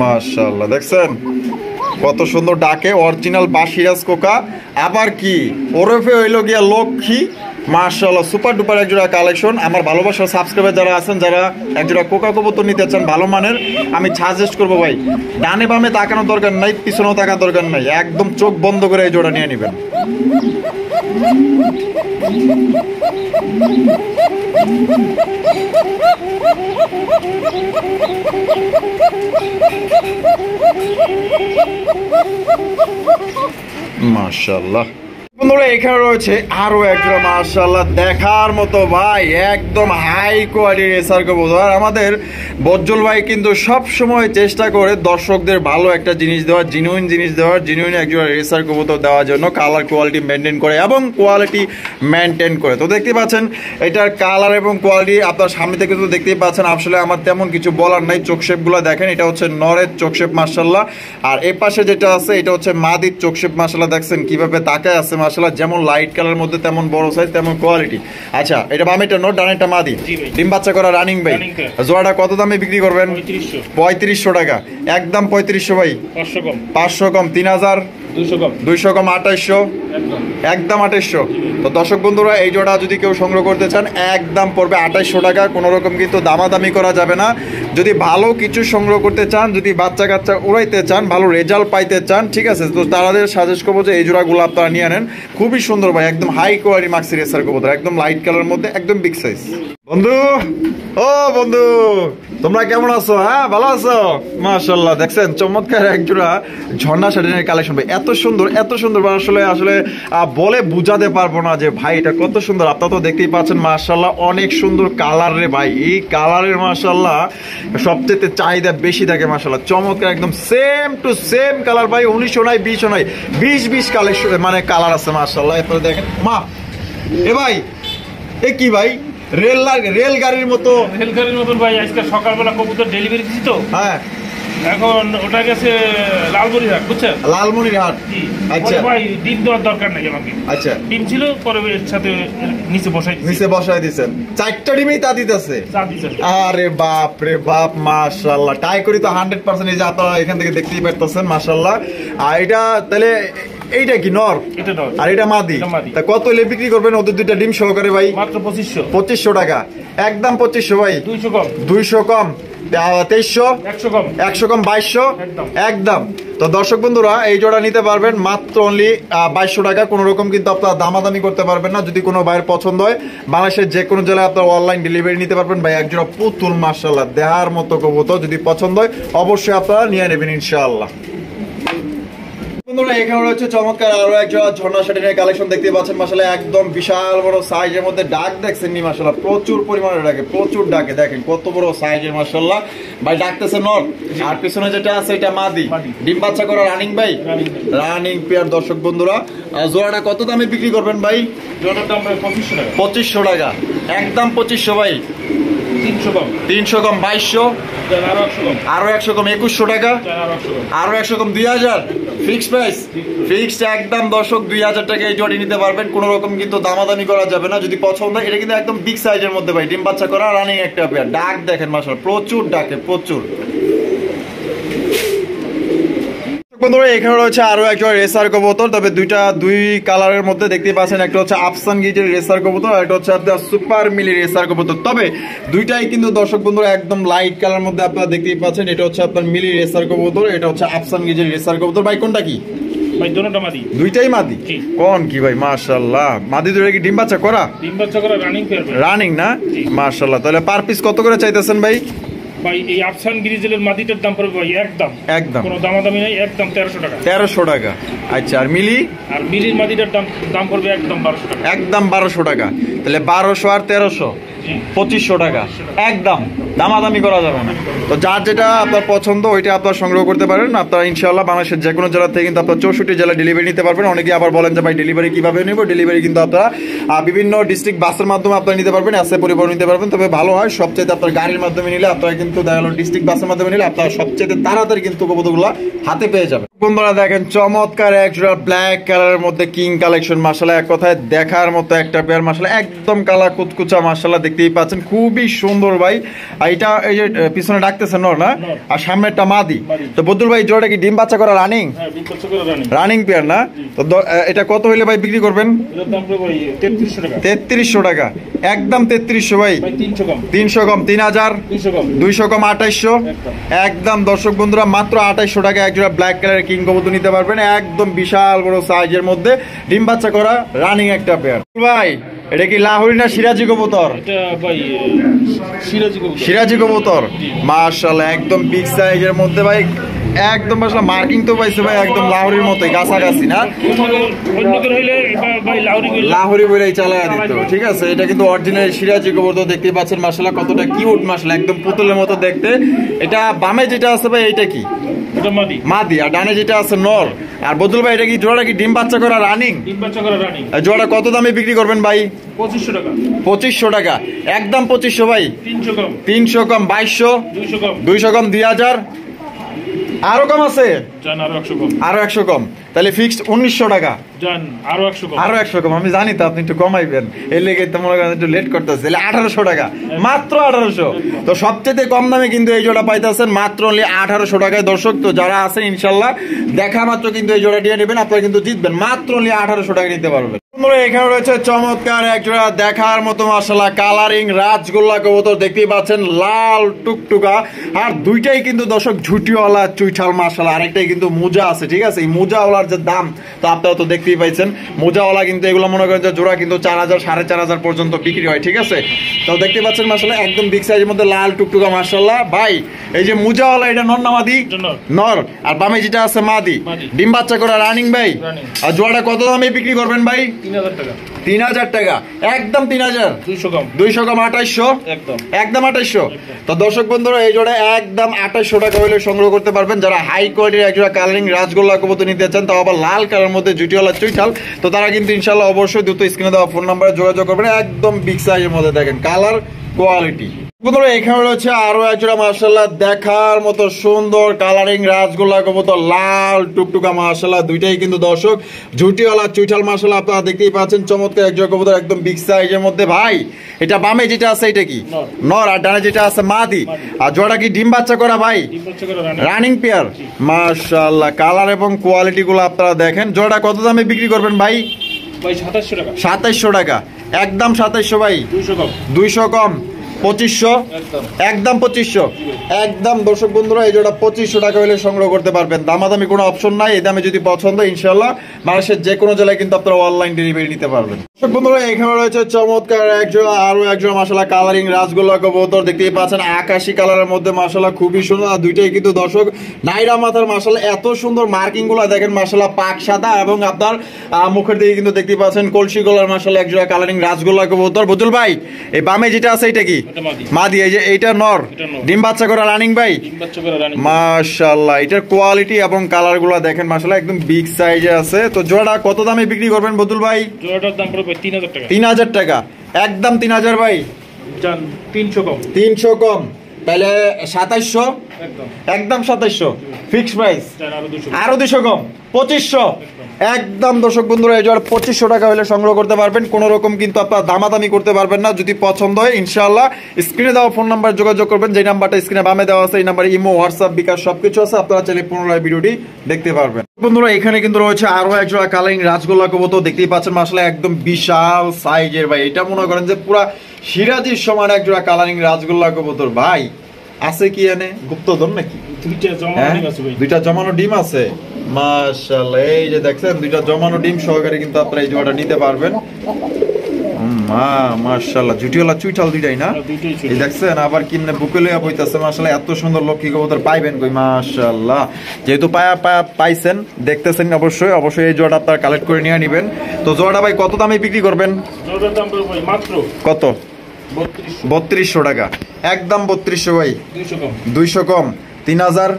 মাশাআল্লাহ, দেখছেন কত সুন্দর ডাকে, অরিজিনাল বাসিরাজ কোকা, আবার কি ওরফে হইল গিয়া লক্ষ্মী। মাশাআল্লাহ, সুপার ডুপার একজোড়া কালেকশন। আমার ভালোবাসার সাবস্ক্রাইবার যারা আছেন, যারা একজোড়া কোকা কবুতর নিতে চান ভালো মানের, আমি সাজেস্ট করবো ভাই, ডানে বামে তাকানোর দরকার নাই, পিছনেও তাকানোর দরকার নাই, একদম চোখ বন্ধ করে এই জোড়া নিয়ে নেবেন। মাশাআল্লাহ বন্ধুরা, এখানে রয়েছে আরো একটা মাশাআল্লাহ দেখার মতো ভাই, একদম হাই কোয়ালিটির রেসার কবুতর। আমাদের বজ্জল ভাই কিন্তু সব সময় চেষ্টা করে দর্শকদের ভালো একটা জিনিস দেওয়ার, জিনুইন জিনিস দেওয়ার, জিনুইন একজন রেসার কবুতর দেওয়ার জন্য কালার কোয়ালিটি মেনটেন করে এবং কোয়ালিটি মেনটেন করে। তো দেখতে পাচ্ছেন এটার কালার এবং কোয়ালিটি আপনার সামনে থেকে তো দেখতেই পাচ্ছেন। আসলে আমার তেমন কিছু বলার নাই, চোখশেপগুলো দেখেন, এটা হচ্ছে নরের চোখশেপ মাশাআল্লাহ, আর এই পাশে যেটা আছে এটা হচ্ছে মাদির চোখশেপ মাশাআল্লাহ। দেখছেন কিভাবে তাকায় আছে মাশাআল্লাহ, যেমন লাইট কালার মধ্যে তেমন বড় সাইজ তেমন কোয়ালিটি। আচ্ছা, এটা বামেটা নর, ডানেরটা মাদি, ডিম বাচ্চা করা রানিং ভাই। জোড়াটা কত দামে বিক্রি করবেন? 3500 টাকা। একদম 3500 ভাই, 500 কম, 3200 কম, 2800 একদম 2800। তো দর্শক বন্ধুরা, এই জোড়া যদি কেউ সংগ্রহ করতে চান একদম পড়বে 2800 টাকা, কোনো রকম কিন্তু দামাদামি করা যাবে না। যদি ভালো কিছু সংগ্রহ করতে চান, যদি বাচ্চা কাচ্চা উড়াইতে চান, ভালো রেজাল্ট পাইতে চান, ঠিক আছে, তো তাদের সাজেস্ট করবো যে এই জোড়াগুলো আপনারা নিয়ে আনেন। খুবই সুন্দর ভাই, একদম হাই কোয়ালিটি মাক্সি রেসার কবুতর, একদম লাইট কালার মধ্যে, একদম বিগ সাইজ। বন্ধু, ও বন্ধু, তোমরা কেমন আছো? হ্যাঁ, ভালো আছো? মাশাআল্লাহ, দেখছেন চমৎকার এক জোড়া ঝর্ণা শাটিনের কালেকশন ভাই, এত সুন্দর এত সুন্দর, আসলে বলে বুঝাতে পারবো না যে ভাই এটা কত সুন্দর। আপনারা তো দেখতেই পাচ্ছেন মাশাআল্লাহ, অনেক সুন্দর কালার রে ভাই, এই কালারের মাশাআল্লাহ সবচেয়ে চাহিদা বেশি থাকে মাশাআল্লাহ, চমৎকার একদম সেম টু সেম কালার ভাই, 1900 নাই 20 নাই, 20 কালেকশন মানে কালার আছে মাশাআল্লাহ। এরপরে দেখেন মা, এ ভাই এ কি ভাই, রেল গাড়ির মতো ভাই। আজকে সকালবেলা কবুতর ডেলিভারি দিছি তো, হ্যাঁ, এখন ওটা গেছে লালমনিরহাট, বুঝছেন? লালমনিরহাট। আচ্ছা ভাই, ডিম দেওয়ার দরকার নাই আমাকে। আচ্ছা, ডিম ছিল, পরে এর সাথে নিচে বসাই দিয়েছেন, 4টা ডিমই তা দিতেছে। আরে বাপ রে বাপ, মাশাআল্লাহ, ট্রাই করি তো 100%, এই যে আপনারা এখান থেকে দেখতেই পারতেছেন মাশাআল্লাহ। আর এটা তাহলে এইটা কি নর? এটা নর, আর এটা মাদি। তা কত হলে বিক্রি করবেন ওদের দুইটা ডিম সহকারে ভাই? মাত্র 2500 টাকা। একদম 2500 ভাই, 200 কম, 2300, 100 কম, 2200 একদম। তো দর্শক বন্ধুরা, এই জোড়া নিতে পারবেন মাত্র অনলি 2200 টাকা। কোনো রকম কিন্তু আপনারা দামাদামি করতে পারবেন না। যদি কোনো ভাইয়ের পছন্দ হয়, বাংলাদেশের যে কোনো জেলায় আপনারা অনলাইন ডেলিভারি নিতে পারবেন ভাই। এক জোড়া পুতুল মাশাআল্লাহ, দেহার মতো কবুতর, যদি পছন্দ হয় অবশ্যই আপনারা নিয়ে নেবেন ইনশাআল্লাহ। বন্ধুরা, এখানে রয়েছে চমৎকার আরো এক জোড়া ঝর্ণা শাটিনের কালেকশন দেখতে পাচ্ছেন মাশাআল্লাহ, একদম বিশাল বড় সাইজের মধ্যে। ডাক দেখছেন নি মাশাআল্লাহ, প্রচুর পরিমাণে ডাকে, প্রচুর ডাকে, দেখেন কত বড় সাইজের মাশাআল্লাহ ভাই। ডাকতেছে নর, আর পিছনে যেটা আছে এটা মাদি, ডিম বাচ্চা করা রানিং ভাই, রানিং পেয়ার। দর্শক বন্ধুরা, জোড়াটা কত দামে বিক্রি করবেন ভাই? জোড়াটার দাম 2500 টাকা। একদম 2500 ভাই, 300 কম, 2200, আরো 100 কম, 2100 টাকা, আরো 100 কম, 2000 ফিক্সড প্রাইস, ফিক্সড একদম। দর্শক 2000 টাকা এই জোড়ি নিতে পারবেন, কোনো রকম কিন্তু দামাদামি করা যাবে না। যদি পছন্দ হয়, এটা কিন্তু একদম বিগ সাইজের মধ্যে ভাই, ডিম বাচ্চা করা রানিং একটা পেয়ার। ডাক দেখেন মাশাআল্লাহ, প্রচুর ডাকে, প্রচুর। বন্ধুরা, এখানে রয়েছে আরো একটা রেসার কবুতর, তবে দুই কালারের মধ্যে দেখতে পাচ্ছেন। একটা হচ্ছে আফসান গিজের রেসার কবুতর, আর একটা হচ্ছে আপনার সুপার মিলি রেসার কবুতর। তবে দুইটাই কিন্তু দর্শক বন্ধুরা একদম লাইট কালার মধ্যে আপনারা দেখতেই পাচ্ছেন। এটা হচ্ছে আপনার মিলি রেসার কবুতর, এটা হচ্ছে আফসান গিজের রেসার কবুতর। ভাই কোনটা কি? ভাই দোনোটা মাদি। দুইটাই মাদি? কোন কি ভাই, মাশাআল্লাহ। মাদি দুটো কি ডিম বাচ্চা করা? ডিম বাচ্চা করা রানিং পেয়ার। রানিং না? মাশাআল্লাহ। তাহলে পার পিস কত করে চাইতেছেন ভাই? ভাই এই আফসান গ্রিজেলের মাদিটার দাম পড়বে ভাই একদম কোনো দামাদামি নাই, একদম 1300 টাকা। 1300 টাকা। আচ্ছা, আর মিলি? আর মিলির মাদিটার দাম পড়বে একদম 1200 টাকা। একদম 1200 টাকা। তাহলে 1200 আর 1300 2500 টাকা। একদম দামাদামি করা যাবে না। তো যার যেটা আপনার পছন্দ ওইটা আপনার সংগ্রহ করতে পারেন। আপনারা ইনশাআল্লাহ বাংলাদেশের যে কোনো জেলা থেকে কিন্তু আপনার 64 জেলা ডেলিভারি নিতে পারবেন। অনেকে আবার বলেন যে ভাই ডেলিভারি কিভাবে নেব? ডেলিভারি কিন্তু আপনারা বিভিন্ন ডিস্ট্রিক্ট বাসের মাধ্যমে আপনারা নিতে পারবেন, এসে পরিবহন নিতে পারবেন। তবে ভালো হয় সবচেয়ে আপনার গাড়ির মাধ্যমে নিলে আপনারা কিন্তু দেখা গেল ডিস্ট্রিক্ট বাসের মাধ্যমে নিলে আপনারা সবচেয়ে তাড়াতাড়ি কিন্তু কবুতরগুলো হাতে পেয়ে যাবেন। বন্ধুরা দেখেন চমৎকার এক জোড়া ব্ল্যাক কালারের মধ্যে কিং কালেকশন, মাশাআল্লাহ এক কথায় দেখার মতো একটা পেয়ার, মাশাআল্লাহ একদম কালা কুচকুচা, মাশাআল্লাহ দেখতেই পাচ্ছেন খুবই সুন্দর ভাই। আর এটা এই যে পিছনে ডাকতেছে নর না, আর সামনে একটা মাদি। তো বদুল ভাই জোড়াটা কি ডিম বাচ্চা করা রানিং? হ্যাঁ, ডিম বাচ্চা করা রানিং। রানিং পেয়ার না? তো এটা কত হইলে ভাই বিক্রি করবেন? এর দাম পড়বে ভাই 3300 টাকা। 3300 টাকা। একদম 3300 ভাই। ভাই 300 কম। 300 কম। 3000 200 কম। 200 কম 2800। একদম দর্শক বন্ধুরা মাত্র 2800 টাকা এক জোড়া ব্ল্যাক কালারের কিং কবুতর নিতে পারবেন। একদম বিশাল বড় সাইজের মধ্যে ডিম বাচ্চা করা রানিং একটা পেয়ার। ভাই এটা কি লাহোরি না সিরাজি কবুতর? এটা ভাই সিরাজি কবুতর। সিরাজি কবুতর, মাশাআল্লাহ একদম বিগ সাইজের মধ্যে ভাই। একদম মাশাআল্লাহ মার্কিং তো পাইছে ভাই একদম লাহোরির মতোই কাছাকাছি না? অন্যদের হইলে ভাই লাহোরি বলেই চালায় দিত। ঠিক আছে, এটা কিন্তু অরিজিনাল সিরাজি কবুতর দেখতে পাচ্ছেন, মাশাআল্লাহ কতটা কিউট, মাশাআল্লাহ একদম পুতুলের মতো দেখতে। এটা বামে যেটা আছে ভাই এটা কি? এটা মাদি। মাদি। আর ডানে যেটা আছে নর। আর বদুল ভাই এটা কি জোড়া কি ডিম বাচ্চা করা রানিং? ডিম বাচ্চা করা রানিং। জোড়া কত দামে বিক্রি করবেন ভাই? 2500 টাকা। 2500 টাকা। একদম 2500 ভাই। 300 কম। 300 কম। 2200। 200 কম। 200 কম। 2000। আরো কম আছে? জান আরো 100 কম। আরো 100 কম। তাহলে ফিক্সড 1900 টাকা। জান আরো 100 কম। আরো 100 কম। আমি জানি তো আপনি একটু কমাইবেন, এর লেগে তো মনে করেন একটু লেট করতেছে। তাহলে 1800 টাকা। মাত্র 1800। তো সবচেয়ে কম দামে কিন্তু এই জোড়া পাইতেছেন মাত্র অনলি 1800 টাকায়। দর্শক তো যারা আছেন ইনশাল্লাহ দেখা মাত্র কিন্তু এই জোড়া দিয়ে নেবেন, আপনারা কিন্তু জিতবেন। মাত্র অনলি 1800 টাকা নিতে পারবেন। এখানে রয়েছে চমৎকার এক জোড়া দেখার মতো মাশাআল্লাহ কালারিং রাজগোল্লা কবুতর দেখতেই পাচ্ছেন, লাল টুকটুকা। আর দুইটাই কিন্তু দর্শক ঝুটিওয়ালা চুইঠাল, মাশাআল্লাহ আরেকটাই কিন্তু মোজা আছে। ঠিক আছে, এই মোজাওয়ালার যে দাম তো আপনারা তো দেখতেই পাইছেন। মোজাওয়ালা কিন্তু এগুলো মনে করেন যে জোড়া কিন্তু 4000 4500 পর্যন্ত বিক্রি হয়। ঠিক আছে, তো দেখতে পাচ্ছেন মাশাআল্লাহ একদম বিগ সাইজের মধ্যে লাল টুকটুকা, মাশাআল্লাহ। ভাই এই যে মোজাওয়ালা এটা নর না মাদি? নর। আর বামে যেটা আছে মাদি। ডিম বাচ্চা করা রানিং ভাই। আর জোড়াটা কত দামে বিক্রি করবেন ভাই? 3000 টাকা। 3000 টাকা। একদম 3000। 200 কম। 200 কম। 2800। একদম 2800। তো দর্শক বন্ধুরা এই জোড়া একদম 2800 টাকা হলে সংগ্রহ করতে পারবেন। যারা হাই কোয়ালিটির এক জোড়া কালারিং রাজগোল্লা কবুতর নিতে চান, তাও আবার লাল কালারের মধ্যে জুটিওয়ালা চুইঠাল, তো তারা কিন্তু ইনশাআল্লাহ অবশ্যই দ্রুত স্ক্রিনে দেওয়া ফোন নাম্বারে যোগাযোগ করবেন। একদম বিগ সাইজের মধ্যে দেখেন কালার কোয়ালিটি। এখানে রয়েছে আরো একজোড়া মাশাআল্লাহ দেখার মতো সুন্দর কালারিং রাজগোল্লা কবুতর, লাল টুকটুকা, মাশাআল্লাহ দুইটাই কিন্তু দর্শক ঝুটিওয়ালা চুইঠাল, মাশাআল্লাহ আপনারা দেখতেই পাচ্ছেন চমৎকার একজোড়া কবুতর একদম বিগ সাইজের মধ্যে। ভাই এটা বামে যেটা আছে এটা কি? নর। আর ডানে যেটা আছে মাদি। আর জোড়া কি ডিম বাচ্চা করা ভাই? রানিং পেয়ার, মাশাআল্লাহ কালার এবং কোয়ালিটি গুলো আপনারা দেখেন। জোড়া কত দামে বিক্রি করবেন ভাই? 2700 টাকা। 2700 টাকা। একদম 2700 ভাই। 200 কম। 200 কম। 2500। একদম 2500। একদম দর্শক বন্ধুরা এই জোড়া 2500 টাকা হলে সংগ্রহ করতে পারবেন। দামাদামি কোনো অপশন নাই। এই দামে যদি পছন্দ ইনশাআল্লাহ বাংলাদেশের যে কোনো জেলায় কিন্তু আপনারা অনলাইন ডেলিভারি নিতে পারবেন। দর্শক বন্ধুরা এখানে রয়েছে চমৎকার এক জোড়া আরো এক জোড়া মাশাআল্লাহ কালারিং রাজগোল্লা কবুতর দেখতেই পাচ্ছেন, আকাশি কালারের মধ্যে মাশাআল্লাহ খুবই সুন্দর। আর দুইটাই কিন্তু দর্শক নাইরা মাথার, মাশাআল্লাহ এত সুন্দর মার্কিং গুলা দেখেন, মাশাআল্লাহ পাক সাদা এবং আপনার মুখের দিকে কিন্তু দেখতেই পাচ্ছেন কলসি গলার মাশাআল্লাহ এক জোড়া কালারিং রাজগোল্লা কবুতর। বুঝল ভাই এই বামে যেটা আছে এটা কি? মাদি। এই যে এইটা নর। ডিম বাচ্চা করা রানিং ভাই। মাশাআল্লাহ এটার কোয়ালিটি এবং কালার গুলো দেখেন, মাশাআল্লাহ একদম বিগ সাইজে আছে। তো জোড়া কত দামে বিক্রি করবেন বদুল ভাই? জোড়াটার দাম পড়বে 3000 টাকা। 3000 টাকা। একদম 3000 ভাই। জান 300 কম। 300 কম। তাহলে 2700। একদম 2700 ফিক্সড প্রাইস। আরো 200 কম। 2500। একদম দর্শক বন্ধুরা এই জোড়া 2500 টাকা হলে সংগ্রহ করতে পারবেন। কোনো রকম কিন্তু আপনারা দামাদামি করতে পারবেন না। যদি পছন্দ হয় ইনশাআল্লাহ স্ক্রিনে দেওয়া ফোন নাম্বার যোগাযোগ করবেন। যে নাম্বারটা স্ক্রিনে বামে দেওয়া আছে এই নাম্বারে ইমো, হোয়াটসঅ্যাপ, বিকাশ সবকিছু আছে। আপনারা চাইলে পুনরায় ভিডিওটি দেখতে পারবেন। বন্ধুরা এখানে কিন্তু রয়েছে আরো এক জোড়া কালারিং রাজগোল্লা কবুতর দেখতেই পাচ্ছেন, মাশাআল্লাহ একদম বিশাল সাইজের ভাই। এটা মনে করেন যে পুরা সিরাজির সমান এক জোড়া কালারিং রাজগোল্লা কবুতর। ভাই আছে কি এনে গুপ্তধন নাকি? দুইটা জমানো ডিম আছে ভাই। দুইটা জমানো ডিম আছে, মাশাআল্লাহ, এই যে দেখছেন দুইটা জমানো ডিম সহকারে কিন্তু আপনারা এই জোড়াটা নিতে পারবেন। মাশাআল্লাহ, জুটিওয়ালা চুইঠাল দুইটাই না? এই দেখছেন আবার কিনে বুকেলে বইতাছে। মাশাআল্লাহ, এত সুন্দর লক্ষ্মী কবুতর পাইবেন কই? মাশাআল্লাহ, যেহেতু পাইছেন, দেখতেছেন, অবশ্যই এই জোড়াটা আপনারা কালেক্ট করে নিয়ে নেবেন। তো জোড়াটা ভাই কত দামে বিক্রি করবেন? জোড়ার দাম পড়বে মাত্র কত? 3200 টাকা। একদম 3200 ভাই, 200 কম, 3000,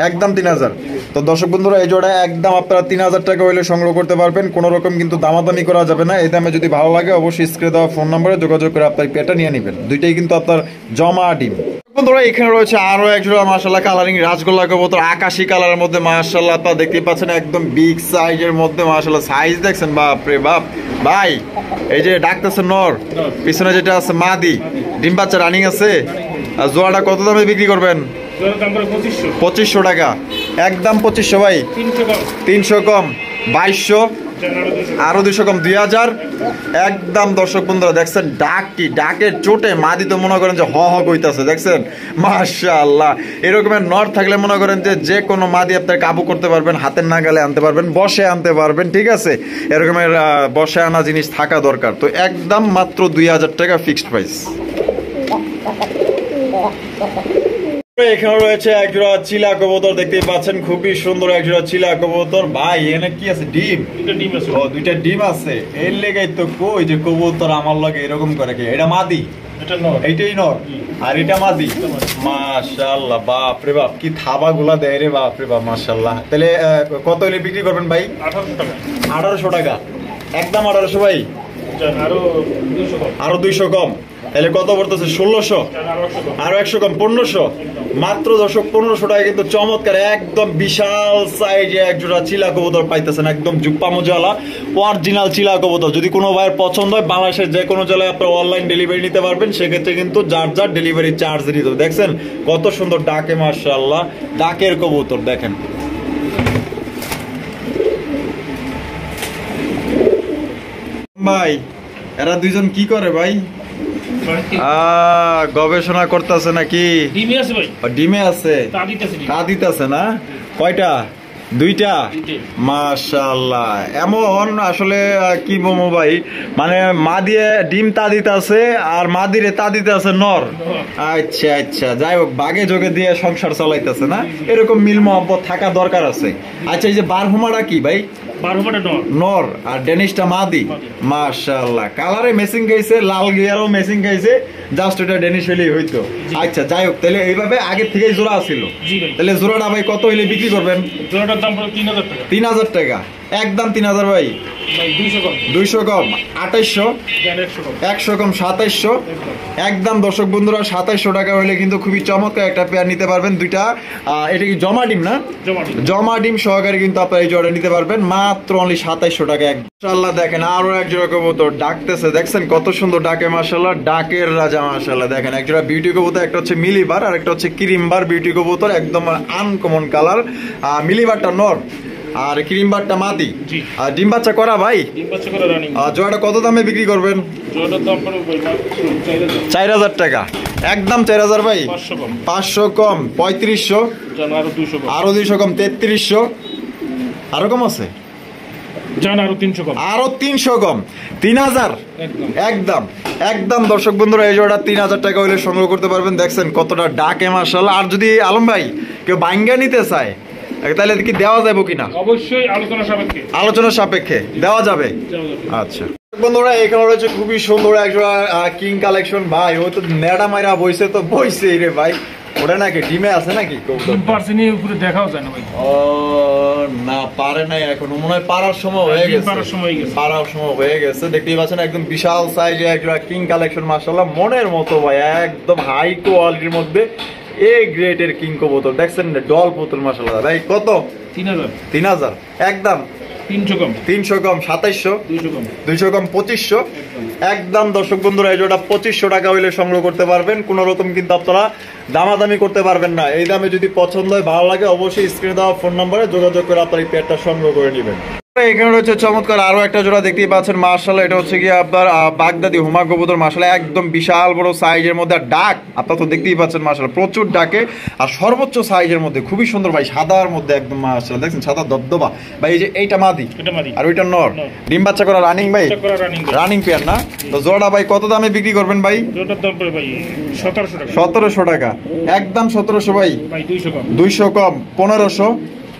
একদম 3000। তো দর্শক বন্ধুরা, এই জোড়া একদম আপনারা 3000 টাকা হইলে সংগ্রহ করতে পারবেন। কোনো রকম কিন্তু দামাদামি করা যাবে না। এই দামে যদি ভালো লাগে অবশ্যই স্ক্রিনে দেওয়া ফোন নম্বরে যোগাযোগ করে আপনার পেটা নিয়ে নেবেন। দুইটাই কিন্তু আপনার জমা ডিম। বন্ধুরা, এখানে রয়েছে আরো এক জোড়া মাশাআল্লাহ কালারিং রাজগোল্লা কবুতর, আকাশি কালারের মধ্যে। মাশাআল্লাহ, আপনারা দেখতে পাচ্ছেন একদম বিগ সাইজের মধ্যে। মাশাআল্লাহ, সাইজ দেখছেন, বাপ রে বাপ। ভাই এই যে ডাকতেছে নর, পিছনে যেটা আছে মাদি, ডিম বাচ্চা রানিং আছে। আর জোড়াটা কত দামে বিক্রি করবেন? 2500 টাকা। একদম 2500 ভাই, 300 কম, 2200, আরো 200 কম, 2000। একদম দর্শক বন্ধুরা দেখছেন ডাকের চোটে মাদি তো মনে করেন যে হ কইতাছে, দেখছেন? মাশাআল্লাহ, এরকমের নর থাকলে মনে করেন যে কোনো মাদি আপনার কাবু করতে পারবেন, হাতের নাগালে আনতে পারবেন, বসে আনতে পারবেন। ঠিক আছে, এরকমের বসে আনা জিনিস থাকা দরকার। তো একদম মাত্র 2000 টাকা ফিক্সড প্রাইস। এখানে রয়েছে একজোড়া চিলা কবুতর, দেখতে পাচ্ছেন খুবই সুন্দর একজোড়া চিলা কবুতর। ভাই এখানে কি আছে? ডিম? দুইটা ডিম আছে। এর লেগাই তো কই যে কবুতর আমার লগে এরকম করে। কি এটা মাদি? এইটাই নর, আর এটা মাদি। মাশাআল্লাহ, বাপ রে বাপ, কি থাবা গুলা দেয় রে, বাপ রে বাপ। মাশাআল্লাহ, তাহলে কত হলে বিক্রি করবেন ভাই? 1800 টাকা। একদম 1800 ভাই, আরো 200 কম। তাহলে কত পড়তেছে? 1600, আরো 100 কম, 1500। মাত্র দর্শক 1500 টাকা কিন্তু চমৎকার একদম বিশাল সাইজে একজোড়া চিলা কবুতর পাইতেছেন। একদম জুপ্পা মজালা অরিজিনাল চিলা কবুতর। যদি কোনো ভাইয়ের পছন্দ হয়, বাংলাদেশের যে কোনো জেলায় আপনারা অনলাইন ডেলিভারি নিতে পারবেন। সেক্ষেত্রে কিন্তু যার ডেলিভারি চার্জ দিতে হবে। দেখছেন কত সুন্দর ডাকে, মাশাআল্লাহ, ডাকের কবুতর দেখেন। ভাই এরা দুইজন কি করে ভাই? গবেষণা করতেছে নাকি? ডিমে আছে, তা দিতেছে না? কয়টা? দুইটা। মাশাআল্লাহ, এমন আসলে কি বলবো ভাই, মানে মা দিয়ে ডিম তা দিতে আছে আর মা দিয়ে তা দিতে আছে নর। আচ্ছা আচ্ছা, যাই হোক, বাগে যোগে দিয়ে সংসার চালাইতেছে না? এরকম মিল মহব্বত থাকা দরকার আছে। আচ্ছা, এই যে বারহুমাটা কি ভাই? নর, আর ডেনিশটা মাদি। মাশাআল্লাহ, কালারে মেসিং গাইছে, লাল গিয়ারও মেসিং গাইছে, জাস্ট এটা ডেনিশ হইলেই হইতো। আচ্ছা, যাই হোক, তাহলে এইভাবে আগে থেকেই জোড়া ছিল। তাহলে জোড়াটা ভাই কত হইলে বিক্রি করবেন? জোড়াটার দাম 3000 টাকা। একদম 3000 ভাই, 200 কম, 2800, 100 কম, 2700। একদম দর্শক বন্ধুরা 2700 টাকা হলে কিন্তু খুবই চমৎকার একটা পেয়ার নিতে পারবেন। দুইটা এটা কি জমা ডিম না? জমা ডিম সহকারে কিন্তু আপনারা এই জোড়া নিতে পারবেন মাত্র অনলি 2700 টাকা। মাশাআল্লাহ, দেখেন আরো এক জোড়া কবুতর ডাকতেছে, দেখছেন কত সুন্দর ডাকে। মাশাআল্লাহ, ডাকের রাজা। মাশাআল্লাহ, দেখেন এক জোড়া বিউটি কবুতর, একটা হচ্ছে মিলিবার আর একটা হচ্ছে ক্রিমবার বিউটি কবুতর। একদম আনকমন কালার। মিলিবারটা নর আর ক্রিমবারটা মাদি। আর ডিম বাচ্চা করা ভাই? জোড়াটা কত দামে বিক্রি করবেন? 4000 টাকা। একদম 4000 ভাই, 500 কম, 3500, আরো 200 কম, 3300, আরো কম আছে, আরো 300 কম, 3000। একদম একদম দর্শক বন্ধুরা, এই জোড়া 3000 টাকা হইলে সংগ্রহ করতে পারবেন। দেখছেন কতটা ডাকে, মাশাআল্লাহ। আর যদি আলম ভাই কেউ বাইঙ্গা নিতে চায় তাহলে কি দেওয়া যাবে কিনা? অবশ্যই আলোচনা সাপেক্ষে দেওয়া যাবে। আচ্ছা বন্ধুরা, এখানে রয়েছে খুবই সুন্দর একজোড়া কিং কালেকশন। ভাই ও তো নেড়া মাইরা বইছে, তো বইছে রে ভাই। ওটা নাকি ডিমে আছে নাকি? দেখাও যায় না ভাই। ও না, পারে নাই এখন, মনে হয় পারার সময় হয়ে গেছে। পারার সময় হয়ে গেছে। দেখতেই পাচ্ছেন একদম বিশাল সাইজে একজোড়া কিং কালেকশন। মাশাআল্লাহ, মনের মতো ভাই, একদম হাই কোয়ালিটির মধ্যে এ গ্রেডের কিং কবুতর। দেখছেন ডল পুতুল। মাশাআল্লাহ ভাই, কত? 3000। একদম 300 কম, 2700, 200 কম, 2500। একদম দর্শক বন্ধুরা, এই জোড়া 2500 টাকা হইলে সংগ্রহ করতে পারবেন। কোন রকম কিন্তু আপনারা দামাদামি করতে পারবেন না। এই দামে যদি পছন্দ হয়, ভালো লাগে, অবশ্যই স্ক্রিনে দেওয়া ফোন নম্বরে যোগাযোগ করে আপনার এই পেয়ারটা সংগ্রহ করে নেবেন। এখানে রয়েছে চমৎকার আরো একটা জোড়া দেখতেই পাচ্ছেন মাশাআল্লাহ, এটা হচ্ছে কি আপনার বাগদাদি হুমা কবুতর মাশাআল্লাহ, একদম বিশাল বড় সাইজের মধ্যে। ডাক আপনারা তো দেখতেই পাচ্ছেন মাশাআল্লাহ, প্রচুর ডাকে আর সর্বোচ্চ সাইজের মধ্যে, খুবই সুন্দর ভাই, সাদার মধ্যে একদম মাশাআল্লাহ, দেখছেন সাদা দবদবা ভাই। এই যে এইটা মাদি আর ওইটা নর, ডিম বাচ্চা করা রানিং ভাই, রানিং পেয়ার না? তো জোড়া ভাই কত দামে বিক্রি করবেন ভাই? জোড়ার দাম পড়ে ভাই 1700 টাকা, একদম 1700 ভাই, 200 কম 1500।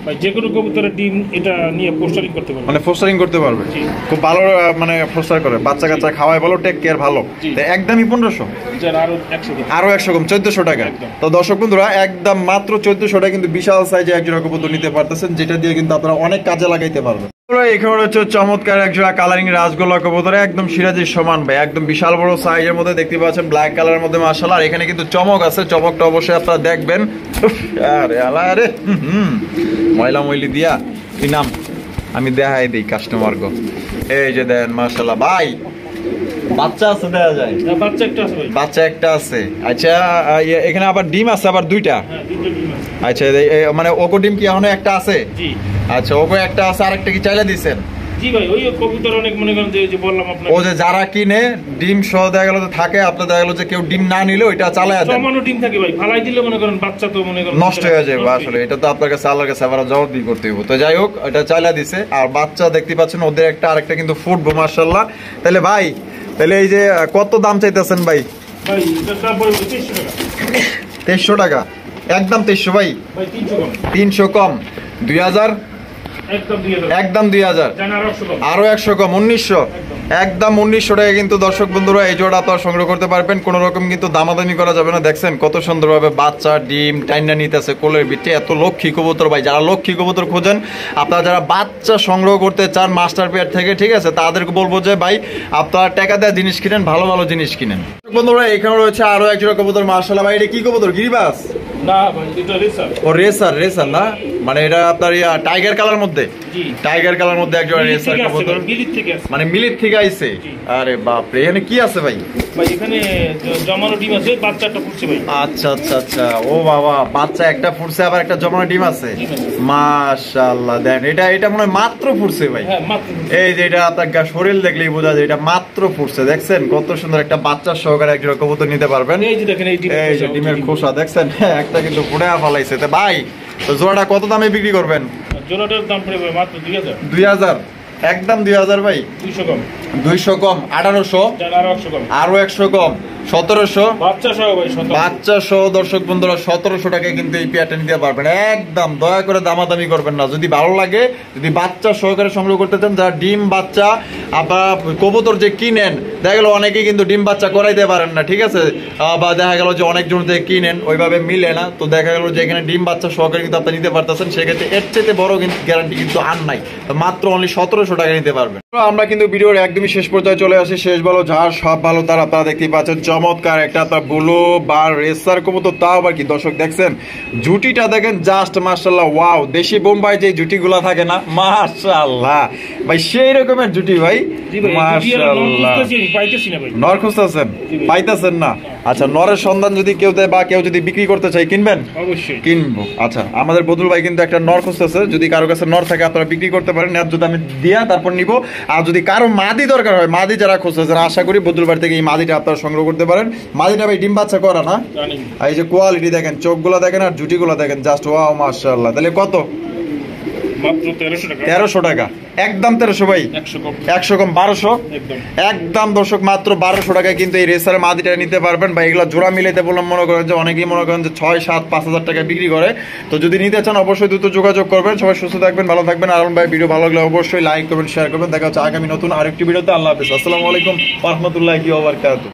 ভাই যে কোনো কবুতরের ডিম এটা নিয়ে পোস্টারিং করতে পারবে, মানে পোস্টারিং করতে পারবে, খুব ভালো মানে পোস্টার করে, বাচ্চা কাচ্চা খাওয়ায় ভালো, টেক কেয়ার ভালো। একদমই 1500, আরো 100 কম 1400 টাকা। তো দর্শক বন্ধুরা একদম মাত্র 1400 টাকা কিন্তু বিশাল সাইজে একজোড়া কবুতর নিতে পারতেছেন, যেটা দিয়ে কিন্তু আপনারা অনেক কাজে লাগাইতে পারবেন। এখানে হচ্ছে চমৎকার একজোড়া কালারিং রাজগোল্লা কবুতর, একদম সিরাজির সমান ভাই, একদম বিশাল বড় সাইজের মধ্যে দেখতে পাচ্ছেন, ব্ল্যাক কালারের মধ্যে মাশাআল্লাহ। আর এখানে কিন্তু চমক আছে, চমকটা অবশ্যই আপনারা দেখবেন। আরে আল্লাহ রে, ময়লা ময়লি দিয়া কি নাম আমি দেখাই দিই কাস্টমার গো। এই যে দেন মাশাআল্লাহ ভাই, বাচ্চা আছে, দেয়া যায় বাচ্চা একটা আছে। আচ্ছা এখানে আবার ডিম আছে আবার দুইটা? আচ্ছা মানে ওকো ডিম কি এখনো একটা আছে? আচ্ছা ওকো একটা আছে, আরেকটা কি চাইলে দিছেন? জি ভাই, ওই কবুতর অনেক মনে করেন যে বললাম আপনাকে, ও যে যারা কিনে ডিম সহ দেখা গেল থাকে, আপনার দেখা গেল যে কেউ ডিম না নিলে ওইটা চালায় দেন, জমানো ডিম থাকে ভাই, ফালাই দিলে মনে করেন বাচ্চা তো মনে করেন নষ্ট হয়ে যাবে। আসলে এটা তো আপনার কাছে আল্লাহর কাছে আবার জবাবদিহি করতে হবে। তো যাই হোক, এটা চাইলা দিছে, আর বাচ্চা দেখতে পাচ্ছেন ওদের একটা আরেকটা কিন্তু ফুটবো মাশাআল্লাহ। তাহলে ভাই, তাহলে এই যে কত দাম চাইতেছেন ভাই? ভাই এটা দাম পড়বে 2300 টাকা, একদম 2300 ভাই, 300 কম 2000, একদম 2000, আরো 100 কম 1900, একদম 1900 টাকা কিন্তু দর্শক বন্ধুরা এই জোড়া আপনারা সংগ্রহ করতে পারবেন, কোন রকম কিন্তু দামাদামি করা যাবে না। দেখছেন কত সুন্দরভাবে বাচ্চা ডিম টাইনা নিতেছে কোলের ভিতরে, এত লক্ষ্মী কবুতর ভাই। যারা লক্ষ্মী কবুতর খোঁজেন, আপনারা যারা বাচ্চা সংগ্রহ করতে চান মাস্টার পেয়ার থেকে, ঠিক আছে, তাদেরকে বলবো যে ভাই আপনারা টাকা দেওয়া জিনিস কিনেন, ভালো ভালো জিনিস কিনেন। বন্ধুরা এখানে রয়েছে আরো এক জোড়া কবুতর মাশাআল্লাহ ভাই, এটা কি কবুতর? গিরিবাস না ভাই, এটা রেসার। ও রেসার না, মানে এটা আপনার টাইগার কালার মধ্যে, টাইগার কালার মধ্যে একজন রেসার কবুতর, মানে মিলিট থেকে আইছে। আরে বাপ রে, এখানে কি আছে ভাই? ভাই এখানে জমানো ডিম আছে, বাচ্চাটা ফুটছে ভাই। আচ্ছা আচ্ছা আচ্ছা, ও বাবা, বাচ্চা একটা ফুটছে, আবার একটা জমানো ডিম আছে, মাশাআল্লাহ। দেন এটা মনে হয় মাত্র ফুটছে ভাই। এই যে এটা আপনার শরীর দেখলেই বোঝা যায় এটা মাত্র ফুটছে। দেখছেন কত সুন্দর একটা বাচ্চা সহকারে একজন কবুতর নিতে পারবেন। এই যে দেখেন, এই যে ডিমের খোসা দেখছেন, একটা কিন্তু ফুটে ফালাইছে। তো ভাই, তো জোড়াটা কত দামে বিক্রি করবেন? জোড়াটার দাম পড়বে মাত্র 2000, 2000, একদম 2000 ভাই, 200 কম 200 কম 1800, আরো 100 কম 1700, বাচ্চা সহ ভাই, বাচ্চা সহ দর্শক বন্ধুরা 1700 টাকায় কিন্তু এই পেয়ারটা নিতে পারবেন। একদম দয়া করে দামাদামি করবেন না, যদি ভালো লাগে, যদি বাচ্চা সহকারে সংগ্রহ করতে চান, যারা ডিম বাচ্চা আপনার কবুতর যে কিনেন, দেখা গেল অনেকেই কিন্তু ডিম বাচ্চা করাইতে পারেন না, ঠিক আছে, বা দেখা গেল যে অনেকজন যে কিনেন ওইভাবে মিলে না, তো দেখা গেল যে এখানে ডিম বাচ্চা সহকারে কিন্তু আপনি নিতে পারতেছেন, সেক্ষেত্রে এর চাইতে বড় কিন্তু গ্যারান্টি কিন্তু আর নাই, মাত্র অনলি 1700 টাকা নিতে পারবেন। আমরা কিন্তু ভিডিওর একদমই শেষ পর্যায়ে চলে আসি, শেষ ভালো যার সব ভালো তার, আপনারা দেখতেই পাচ্ছেন চমৎকার একটা আপনার ব্লু বার রেসার কবুতর, তাও আবার কি দর্শক দেখছেন জুটিটা দেখেন, জাস্ট মাশাআল্লাহ, ওয়াও। দেশি বোম্বাই যে জুটিগুলা থাকে না, মাশাআল্লাহ ভাই, সেই রকমের জুটি ভাই, মাশাআল্লাহ। নর খুঁজতেছেন, পাইতেছেন না? আচ্ছা, নরের সন্ধান যদি কেউ দেয় বা কেউ যদি বিক্রি করতে চাই, কিনবেন? অবশ্যই কিনবো। আচ্ছা, আমাদের বদরুল ভাই কিন্তু একটা নর খুঁজতেছে, যদি কারো কাছে নর থাকে আপনারা বিক্রি করতে পারেন, যদি আমি দিয়া তারপর নিব। আর যদি কারো মাদি দরকার হয়, মাদি যারা খুঁজতেছেন, আশা করি বদরুল ভাই থেকে এই মাদিটা আপনারা সংগ্রহ করতে পারেন। মাদিটা ভাই ডিম বাচ্চা করা না, এই যে কোয়ালিটি দেখেন, চোখগুলো দেখেন আর জুটিগুলো দেখেন, জাস্ট ওয়াও মাশাআল্লাহ। তাহলে কত? মাত্র 1300 টাকা, একদম 1300 ভাই, 100 কম 1200, একদম দর্শক মাত্র 1200 টাকায় কিন্তু এই রেসার মাদিটা নিতে পারবেন। বা এগুলো জোড়া মিলাইতে বললাম, মনে করেন যে অনেকেই মনে করেন যে 6, 7, 5000 টাকা বিক্রি করে। তো যদি নিতে চান অবশ্যই দ্রুত যোগাযোগ করবেন। সবাই সুস্থ থাকবেন, ভালো থাকবেন। আর ভাই ভিডিও ভালো লাগলে অবশ্যই লাইক করবেন, শেয়ার করবেন। দেখা হচ্ছে আগামী নতুন আরেকটি ভিডিওতে। আল্লাহ হাফেজ, আসসালামু আলাইকুম ওয়া রাহমাতুল্লাহি ওয়া বারাকাতুহু।